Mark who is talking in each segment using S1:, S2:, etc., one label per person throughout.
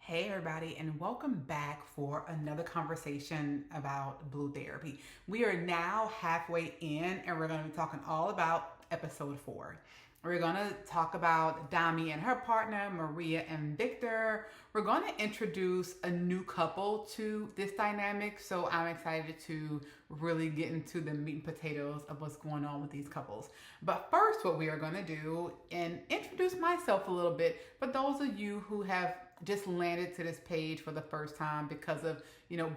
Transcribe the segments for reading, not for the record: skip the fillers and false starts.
S1: Hey everybody, and welcome back for another conversation about blue therapy. We are now halfway in and we're going to be talking all about episode 4. We're going to talk about Dami and her partner, Maria and Viktor. We're going to introduce a new couple to this dynamic, so I'm excited to really get into the meat and potatoes of what's going on with these couples. But first, what we are going to do and introduce myself a little bit for those of you who have just landed to this page for the first time because of,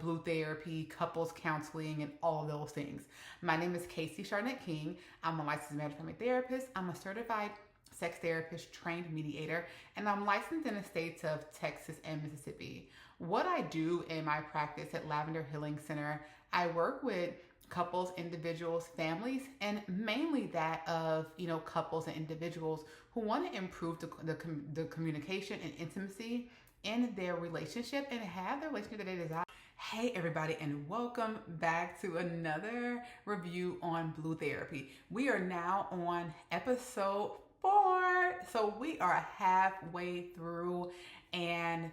S1: blue therapy, couples counseling, and all of those things. My name is Kasey Scharnett King. I'm a licensed marriage family therapist. I'm a certified sex therapist, trained mediator, and I'm licensed in the states of Texas and Mississippi. What I do in my practice at Lavender Healing Center, I work with couples, individuals, families, and mainly that of, couples and individuals who want to improve the communication and intimacy in their relationship and have the relationship that they desire. Hey everybody, and welcome back to another review on blue therapy. We are now on episode 4, so we are halfway through, and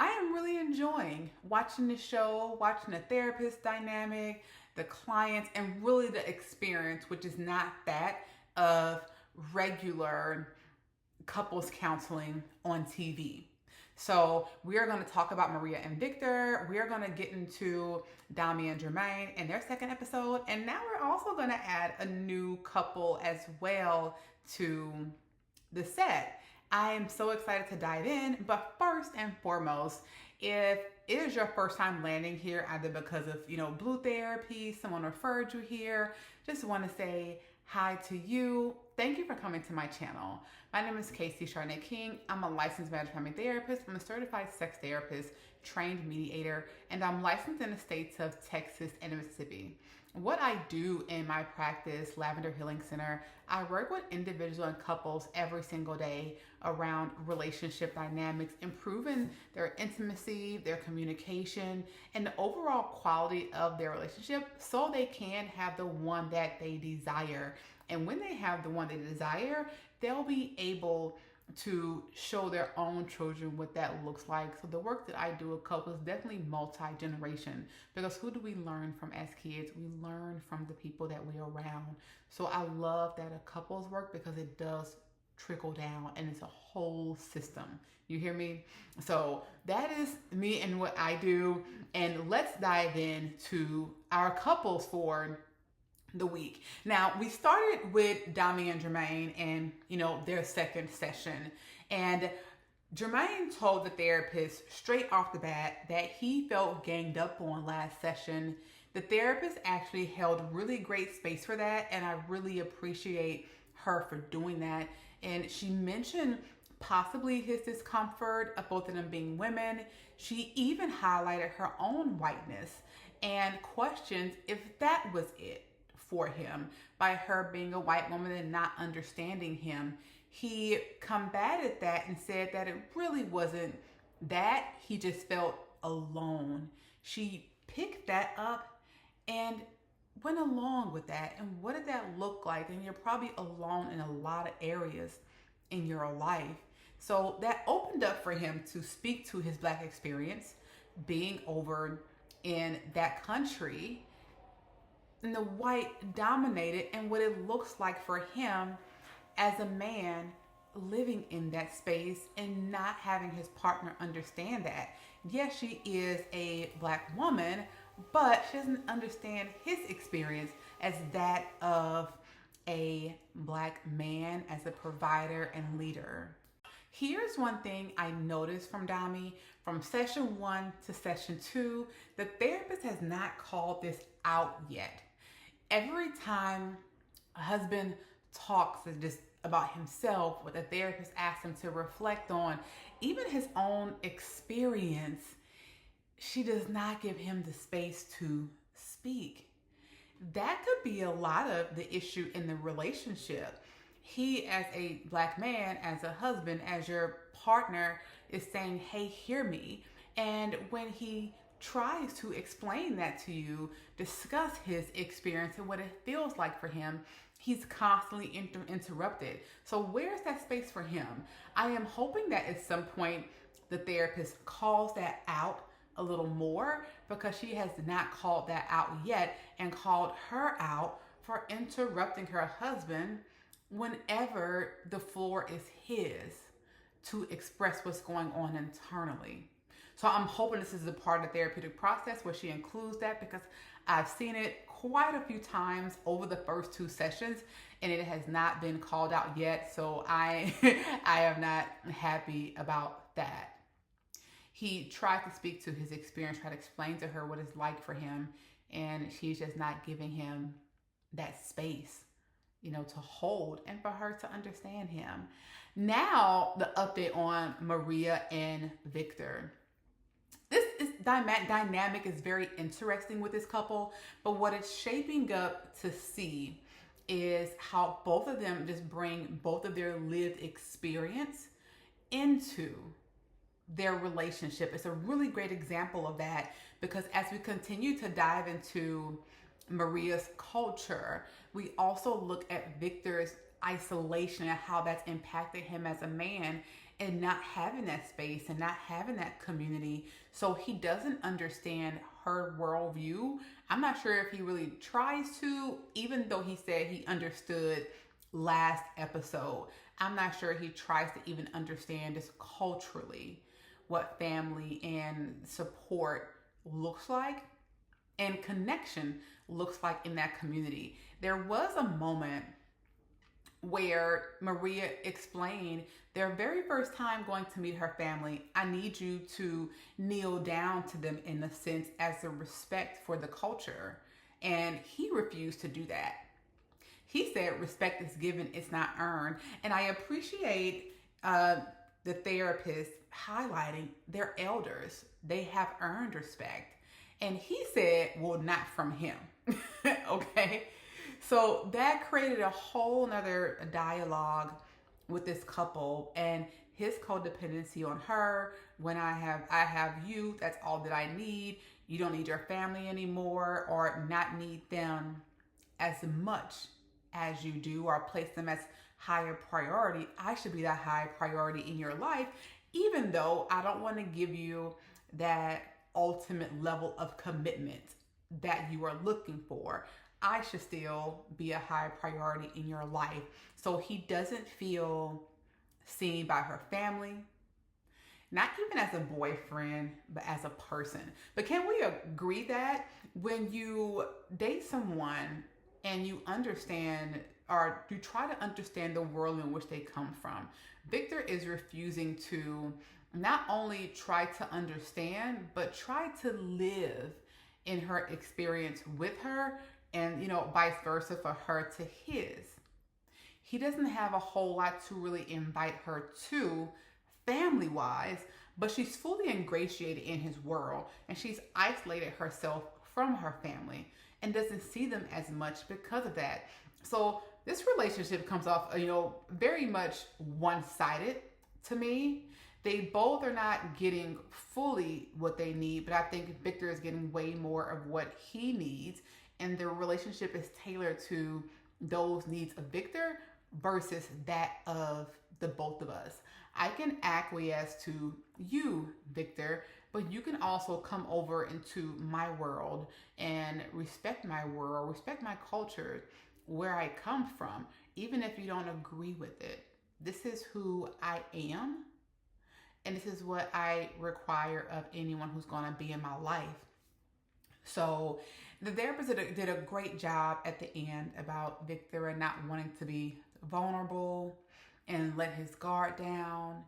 S1: I am really enjoying watching the show, watching the therapist dynamic, the clients, and really the experience, which is not that of regular couples counseling on TV. So we are going to talk about Maria and Viktor. We are going to get into Dami and Jermaine in their second episode. And now we're also going to add a new couple as well to the set. I am so excited to dive in. But first and foremost, if it is your first time landing here, either because of, blue therapy, someone referred you here, just want to say hi to you. Thank you for coming to my channel. My name is Kasey Scharnett King. I'm a licensed marriage family therapist. I'm a certified sex therapist, trained mediator, and I'm licensed in the states of Texas and Mississippi. What I do in my practice, Lavender Healing Center, I work with individuals and couples every single day around relationship dynamics, improving their intimacy, their communication, and the overall quality of their relationship so they can have the one that they desire. And when they have the one they desire, they'll be able to show their own children what that looks like. So the work that I do with couples is definitely multi-generation, because who do we learn from as kids? We learn from the people that we're around. So I love that a couples work because it does trickle down and it's a whole system. You hear me? So that is me and what I do. And let's dive into our couples for the week. Now, we started with Dami and Jermaine and, their second session. And Jermaine told the therapist straight off the bat that he felt ganged up on last session. The therapist actually held really great space for that, and I really appreciate her for doing that. And she mentioned possibly his discomfort of both of them being women. She even highlighted her own whiteness and questioned if that was it for him by her being a white woman and not understanding him. He combated that and said that it really wasn't that. He just felt alone. She picked that up and went along with that. And what did that look like? And you're probably alone in a lot of areas in your life. So that opened up for him to speak to his Black experience, being over in that country, and the white dominated, and what it looks like for him as a man living in that space and not having his partner understand that. Yes, she is a Black woman, but she doesn't understand his experience as that of a Black man, as a provider and leader. Here's one thing I noticed from Dami from session 1 to session 2. The therapist has not called this out yet. Every time a husband talks just about himself, what the therapist asks him to reflect on, even his own experience, she does not give him the space to speak. That could be a lot of the issue in the relationship. He, as a Black man, as a husband, as your partner, is saying, hey, hear me. And when he tries to explain that to you, discuss his experience and what it feels like for him, he's constantly interrupted. So where's that space for him? I am hoping that at some point the therapist calls that out a little more, because she has not called that out yet and called her out for interrupting her husband whenever the floor is his to express what's going on internally. So I'm hoping this is a part of the therapeutic process where she includes that, because I've seen it quite a few times over the first 2 sessions and it has not been called out yet. So I am not happy about that. He tried to speak to his experience, tried to explain to her what it's like for him, and she's just not giving him that space, to hold and for her to understand him. Now, the update on Maria and Viktor. This dynamic is very interesting with this couple, but what it's shaping up to see is how both of them just bring both of their lived experience into their relationship. It's a really great example of that, because as we continue to dive into Maria's culture, we also look at Viktor's isolation and how that's impacted him as a man, and not having that space and not having that community. So he doesn't understand her worldview. I'm not sure if he really tries to, even though he said he understood last episode. I'm not sure he tries to even understand just culturally what family and support looks like and connection looks like in that community. There was a moment where Maria explained their very first time going to meet her family, I need you to kneel down to them in a sense as a respect for the culture. And he refused to do that. He said respect is given, it's not earned. And I appreciate the therapist highlighting their elders. They have earned respect. And he said, well, not from him. Okay. So that created a whole nother dialogue with this couple and his codependency on her. When I have you, that's all that I need. You don't need your family anymore, or not need them as much as you do, or place them as higher priority. I should be that high priority in your life, even though I don't want to give you that ultimate level of commitment that you are looking for. I should still be a high priority in your life. So he doesn't feel seen by her family, not even as a boyfriend, but as a person. But can we agree that when you date someone and you understand, or you try to understand the world in which they come from, Viktor is refusing to not only try to understand, but try to live in her experience with her, and vice versa for her to his. He doesn't have a whole lot to really invite her to family-wise, but she's fully ingratiated in his world, and she's isolated herself from her family and doesn't see them as much because of that. So this relationship comes off, very much one-sided to me. They both are not getting fully what they need, but I think Viktor is getting way more of what he needs, and the relationship is tailored to those needs of Viktor versus that of the both of us. I can acquiesce to you, Viktor, but you can also come over into my world and respect my world, respect my culture, where I come from, even if you don't agree with it. This is who I am, and this is what I require of anyone who's going to be in my life. So the therapist did a great job at the end about Viktor and not wanting to be vulnerable and let his guard down.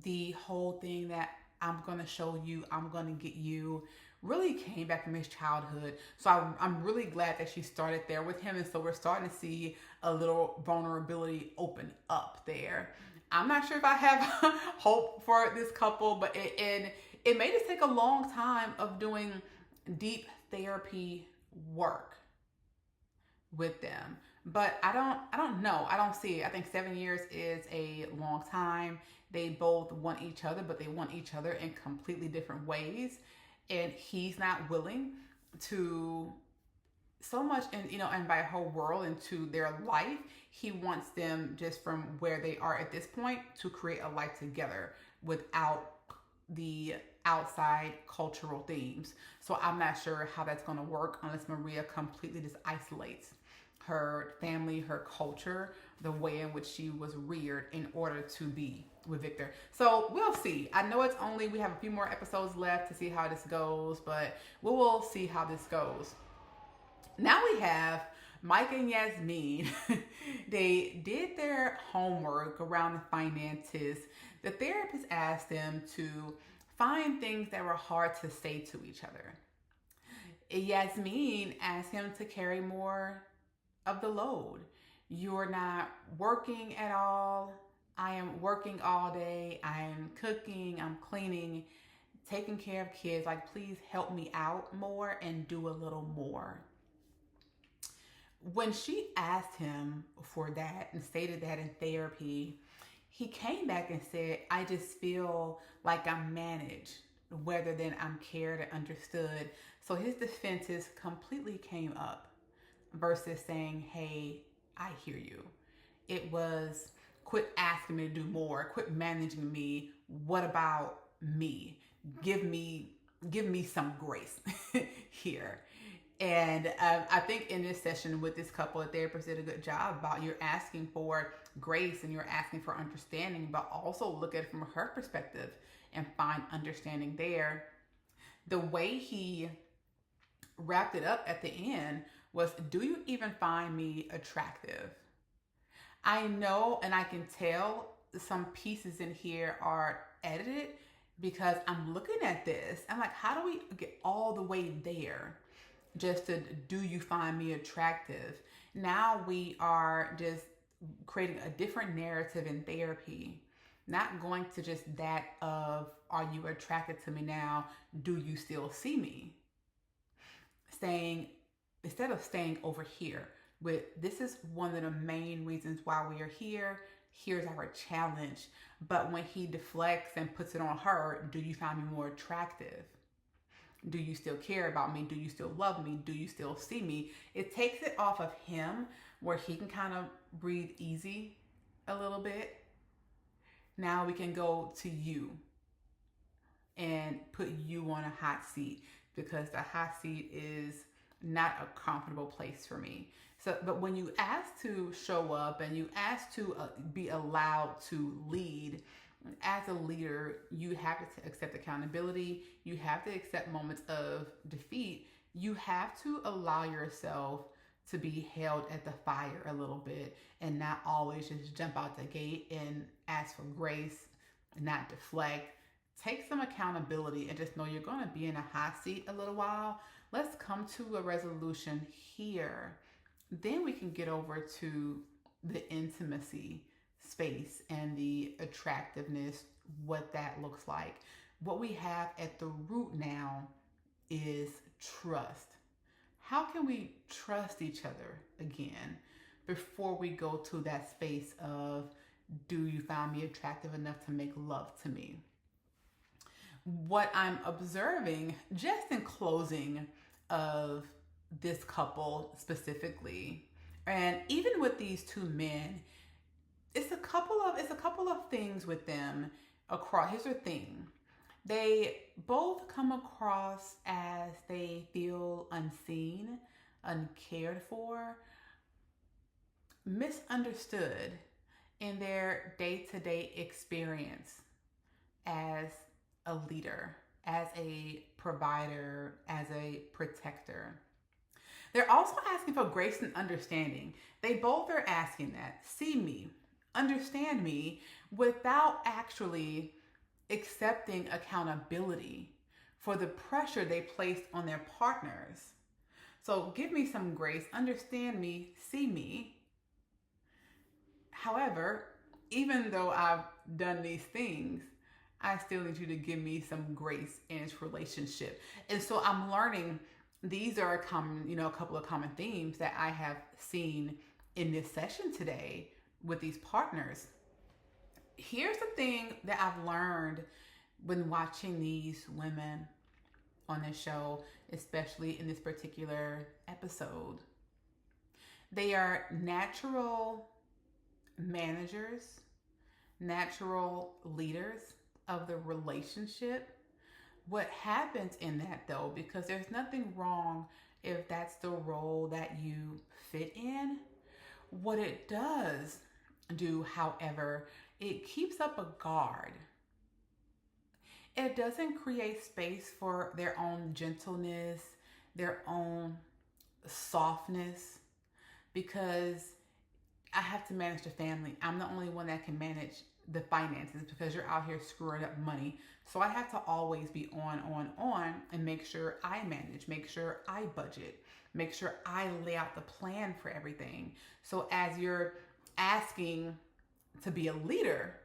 S1: The whole thing that I'm going to show you, I'm going to get you, really came back from his childhood. So I'm really glad that she started there with him. And so we're starting to see a little vulnerability open up there. I'm not sure if I have hope for this couple, but it may just take a long time of doing deep therapy work with them. But I don't know. I don't see it. I think 7 years is a long time. They both want each other, but they want each other in completely different ways. And he's not willing to so much invite her world into their life. He wants them just from where they are at this point to create a life together without the outside cultural themes. So I'm not sure how that's going to work unless Maria completely just isolates her family, her culture, the way in which she was reared in order to be with Viktor. So we'll see. I know we have a few more episodes left to see how this goes, but we will see how this goes. Now we have Mike and Yasmin. They did their homework around the finances. The therapist asked them to find things that were hard to say to each other. Yasmin asked him to carry more of the load. You're not working at all. I am working all day. I am cooking. I'm cleaning, taking care of kids. Like, please help me out more and do a little more. When she asked him for that and stated that in therapy, he came back and said, I just feel like I'm managed rather than I'm cared and understood. So his defenses completely came up versus saying, hey, I hear you. It was, quit asking me to do more, quit managing me. What about me? Give me some grace here. And I think in this session with this couple, the therapist did a good job about you're asking for grace and you're asking for understanding, but also look at it from her perspective and find understanding there. The way he wrapped it up at the end was, do you even find me attractive? I know and I can tell some pieces in here are edited because I'm looking at this. I'm like, how do we get all the way there? Just to, do you find me attractive? Now we are just creating a different narrative in therapy, not going to just that of, are you attracted to me now? Do you still see me? Instead of staying over here with, this is one of the main reasons why we are here. Here's our challenge. But when he deflects and puts it on her, do you find me more attractive? Do you still care about me? Do you still love me? Do you still see me? It takes it off of him where he can kind of breathe easy a little bit. Now we can go to you and put you on a hot seat, because the hot seat is not a comfortable place for me. So, but when you ask to show up and you ask to be allowed to lead, as a leader, you have to accept accountability. You have to accept moments of defeat. You have to allow yourself to be held at the fire a little bit and not always just jump out the gate and ask for grace, not deflect. Take some accountability and just know you're going to be in a hot seat a little while. Let's come to a resolution here. Then we can get over to the intimacy space and the attractiveness, what that looks like. What we have at the root now is trust. How can we trust each other again before we go to that space of, do you find me attractive enough to make love to me? What I'm observing just in closing of this couple specifically, and even with these two men, it's a couple of things with them across. Here's the thing. They both come across as they feel unseen, uncared for, misunderstood in their day-to-day experience as a leader, as a provider, as a protector. They're also asking for grace and understanding. They both are asking that. See me, understand me, without actually accepting accountability for the pressure they placed on their partners. So give me some grace, understand me, see me. However, even though I've done these things, I still need you to give me some grace in this relationship. And so I'm learning these are a couple of common themes that I have seen in this session today with these partners. Here's the thing that I've learned when watching these women on this show, especially in this particular episode. They are natural managers, natural leaders of the relationship. What happens in that though, because there's nothing wrong if that's the role that you fit in. What it does do, however, it keeps up a guard. It doesn't create space for their own gentleness, their own softness, because I have to manage the family. I'm the only one that can manage the finances because you're out here screwing up money. So I have to always be on, and make sure I manage, make sure I budget, make sure I lay out the plan for everything. So as you're asking to be a leader,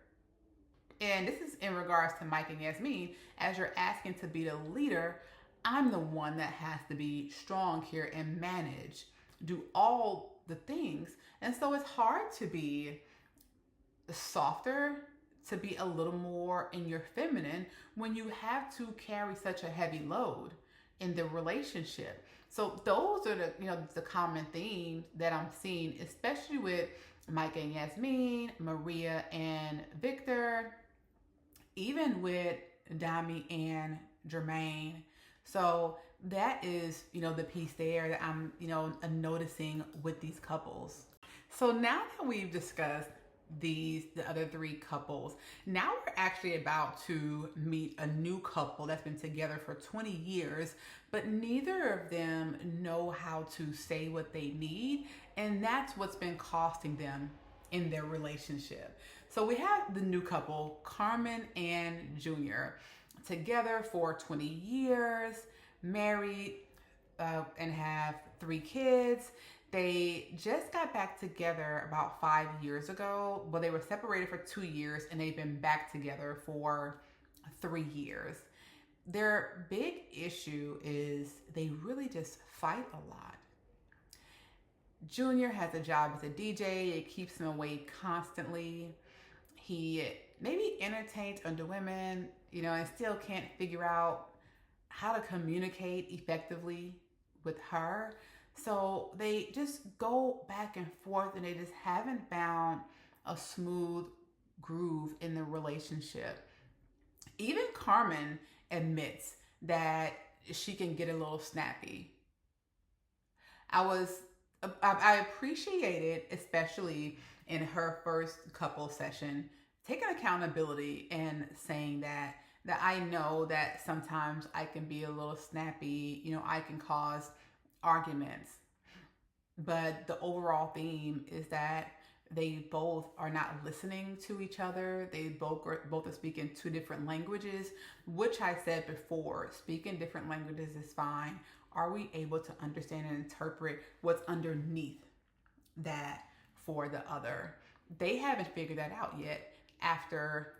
S1: and this is in regards to Mike and Yasmin, as you're asking to be the leader, I'm the one that has to be strong here and manage, do all the things. And so it's hard to be softer, to be a little more in your feminine when you have to carry such a heavy load in the relationship. So those are the common themes that I'm seeing, especially with Mike and Yasmin, Maria and Viktor, even with Dami and Jermaine. So that is, the piece there that I'm, noticing with these couples. So now that we've discussed the other three couples, now we're actually about to meet a new couple that's been together for 20 years, but neither of them know how to say what they need, and that's what's been costing them in their relationship. So we have the new couple, Carmen and Jr, together for 20 years, married, and have 3 kids. They just got back together about 5 years ago, but they were separated for 2 years and they've been back together for 3 years. Their big issue is they really just fight a lot. Junior has a job as a DJ. It keeps him away constantly. He maybe entertains other women, and still can't figure out how to communicate effectively with her. So they just go back and forth and they just haven't found a smooth groove in the relationship. Even Carmen admits that she can get a little snappy. I appreciated, especially in her first couple session, taking accountability and saying that I know that sometimes I can be a little snappy, I can cause arguments. But the overall theme is that they both are not listening to each other. They both are speaking 2 different languages, which I said before, speaking different languages is fine. Are we able to understand and interpret what's underneath that for the other? They haven't figured that out yet after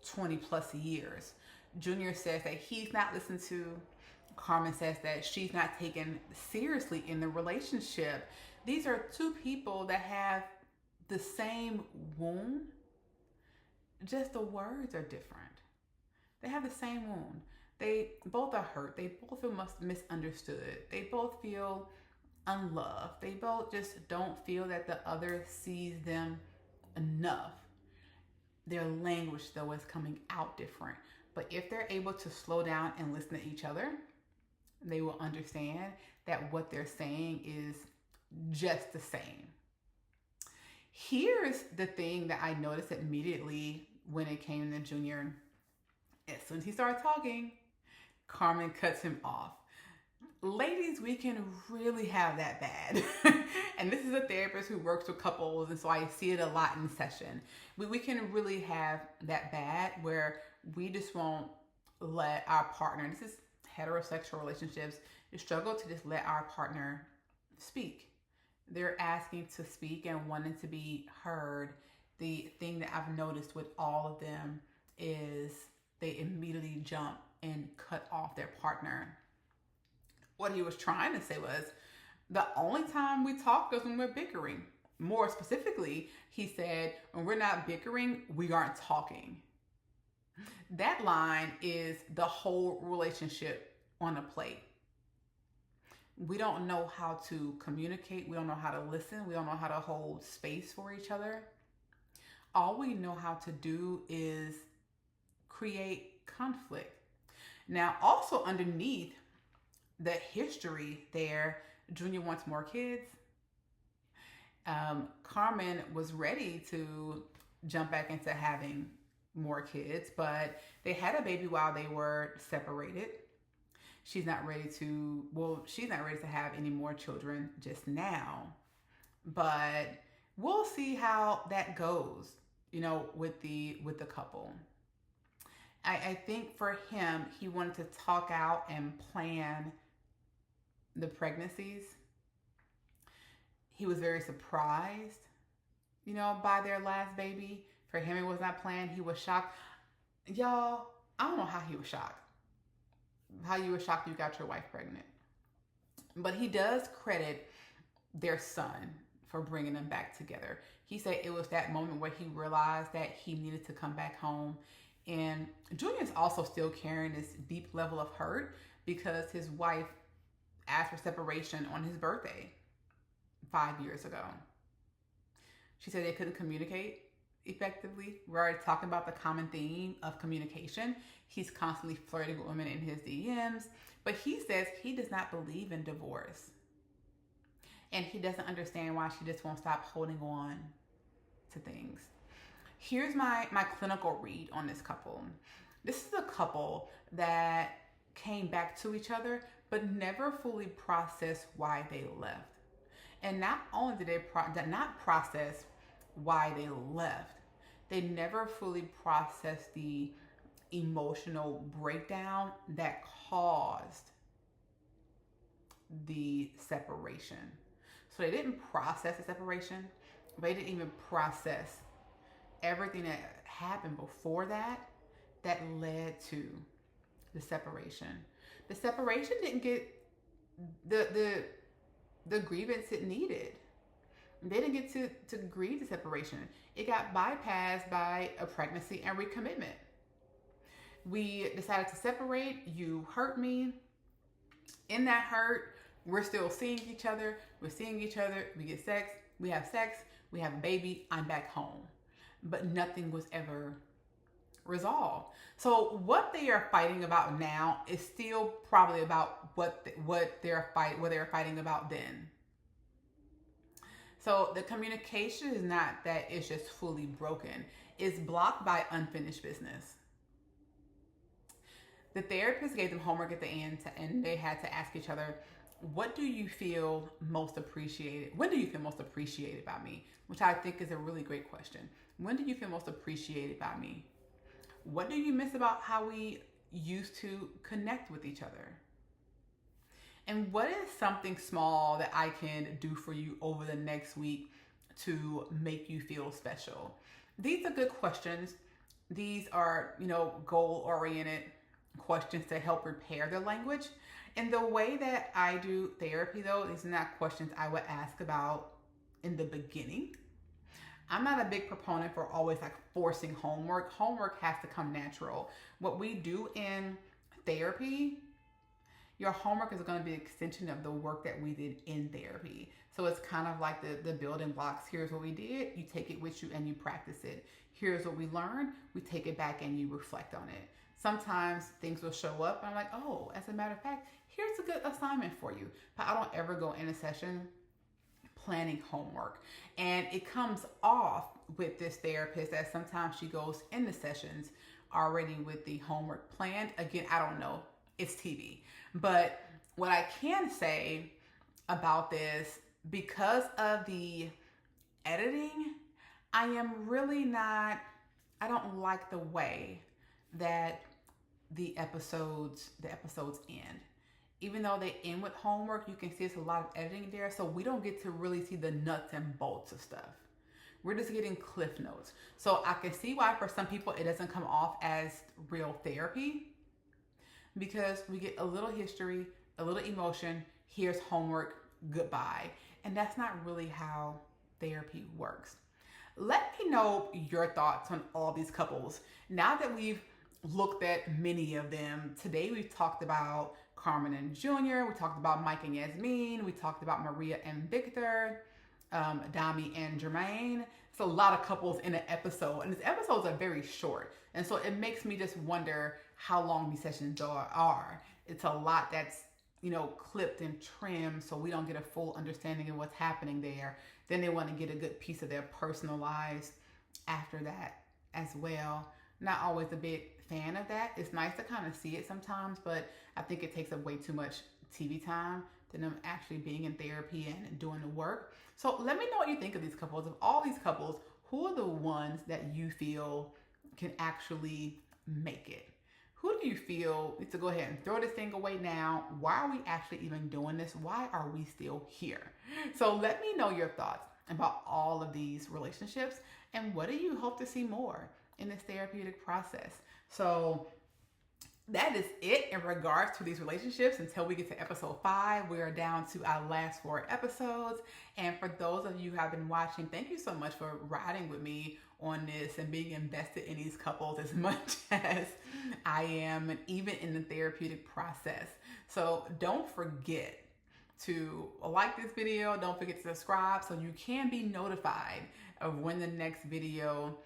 S1: 20 plus years. Junior says that he's not listened to. Carmen says that she's not taken seriously in the relationship. These are 2 people that have the same wound, just the words are different. They have the same wound. They both are hurt. They both feel misunderstood. They both feel unloved. They both just don't feel that the other sees them enough. Their language, though, is coming out different. But if they're able to slow down and listen to each other, they will understand that what they're saying is just the same. Here's the thing that I noticed immediately when it came to Junior. As soon as he started talking, Carmen cuts him off. Ladies, we can really have that bad. And this is a therapist who works with couples, and so I see it a lot in session. We can really have that bad where we just won't let our partner, this is heterosexual relationships, you struggle to just let our partner speak. They're asking to speak and wanting to be heard. The thing that I've noticed with all of them is they immediately jump and cut off their partner. What he was trying to say was, the only time we talk is when we're bickering. More specifically, he said, when we're not bickering, we aren't talking. That line is the whole relationship on a plate. We don't know how to communicate. We don't know how to listen. We don't know how to hold space for each other. All we know how to do is create conflict. Now, also underneath the history there, Junior wants more kids. Carmen was ready to jump back into having more kids, but they had a baby while they were separated. She's not ready to have any more children just now, but we'll see how that goes, with the couple. I think for him, he wanted to talk out and plan the pregnancies. He was very surprised, by their last baby. For him, it was not planned. He was shocked. Y'all, I don't know how he was shocked. How you were shocked you got your wife pregnant. But he does credit their son for bringing them back together. He said it was that moment where he realized that he needed to come back home. And Junior's also still carrying this deep level of hurt because his wife asked for separation on his birthday 5 years ago. She said they couldn't communicate effectively. We're already talking about the common theme of communication. He's constantly flirting with women in his DMs, but he says he does not believe in divorce. And he doesn't understand why she just won't stop holding on to things. Here's my clinical read on this couple. This is a couple that came back to each other, but never fully processed why they left. And not only did they not process why they left, they never fully processed the emotional breakdown that caused the separation. So they didn't process the separation, but they didn't even process everything that happened before that led to the separation. The separation didn't get the grievance it needed. They didn't get to grieve the separation. It got bypassed by a pregnancy and recommitment. We decided to separate. You hurt me. In that hurt, we're still seeing each other. We're seeing each other. We get sex. We have sex. We have a baby. I'm back home. But nothing was ever resolved. So what they are fighting about now is still probably about what they were fighting about then. So the communication is not that it's just fully broken. It's blocked by unfinished business. The therapist gave them homework at the end, and they had to ask each other, what do you feel most appreciated? When do you feel most appreciated by me? Which I think is a really great question. When do you feel most appreciated by me? What do you miss about how we used to connect with each other? And what is something small that I can do for you over the next week to make you feel special? These are good questions. These are, goal-oriented questions to help repair the language. And the way that I do therapy, though, these are not questions I would ask about in the beginning. I'm not a big proponent for always forcing homework. Homework has to come natural. What we do in therapy, your homework is going to be an extension of the work that we did in therapy. So it's kind of like the building blocks. Here's what we did. You take it with you and you practice it. Here's what we learned. We take it back and you reflect on it. Sometimes things will show up and I'm like, oh, as a matter of fact, here's a good assignment for you. But I don't ever go in a session planning homework. And it comes off with this therapist that sometimes she goes into sessions already with the homework planned. Again, I don't know. It's TV. But what I can say about this, because of the editing, I don't like the way that the episodes end. Even though they end with homework, you can see there's a lot of editing there, so we don't get to really see the nuts and bolts of stuff. We're just getting cliff notes. So I can see why for some people it doesn't come off as real therapy, because we get a little history, a little emotion, here's homework, goodbye. And that's not really how therapy works. Let me know your thoughts on all these couples. Now that we've looked at many of them, today we've talked about Carmen and Jr. We talked about Mike and Yasmin. We talked about Maria and Viktor, Dami and Jermaine. It's a lot of couples in an episode, and these episodes are very short. And so it makes me just wonder how long these sessions are. It's a lot that's, clipped and trimmed so we don't get a full understanding of what's happening there. Then they want to get a good piece of their personal lives after that as well. Not always a big fan of that. It's nice to kind of see it sometimes, but I think it takes up way too much TV time than them actually being in therapy and doing the work. So let me know what you think of these couples. Of all these couples, who are the ones that you feel can actually make it? Who do you feel needs to go ahead and throw this thing away now? Why are we actually even doing this? Why are we still here? So let me know your thoughts about all of these relationships, and what do you hope to see more in this therapeutic process? So that is it in regards to these relationships until we get to episode 5. We are down to our last 4 episodes. And for those of you who have been watching, thank you so much for riding with me on this and being invested in these couples as much as I am, and even in the therapeutic process. So don't forget to like this video. Don't forget to subscribe so you can be notified of when the next video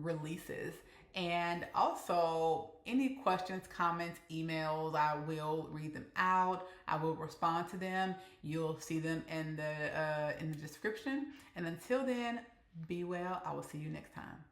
S1: releases. And also, any questions, comments, emails, I will read them out. I will respond to them. You'll see them in the description. And until then, be well. I will see you next time.